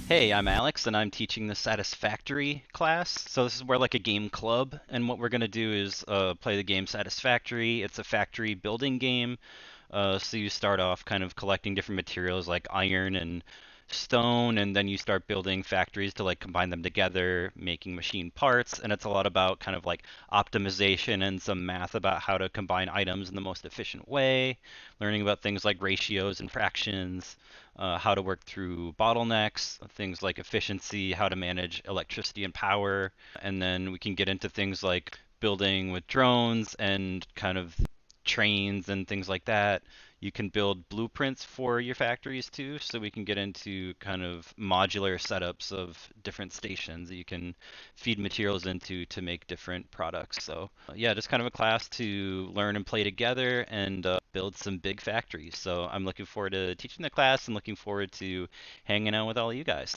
Hey, I'm Alex, and I'm teaching the Satisfactory class. So this is where like a game club, and what we're gonna do is play the game Satisfactory. It's a factory building game. So you start off kind of collecting different materials like iron and stone, and then you start building factories to like combine them together, making machine parts. And it's a lot about kind of like optimization and some math about how to combine items in the most efficient way, learning about things like ratios and fractions, how to work through bottlenecks, things like efficiency, how to manage electricity and power. And then we can get into things like building with drones and kind of trains and things like that. You can build blueprints for your factories too, so we can get into kind of modular setups of different stations that you can feed materials into to make different products. So, yeah, just kind of a class to learn and play together and build some big factories. So, I'm looking forward to teaching the class and looking forward to hanging out with all of you guys.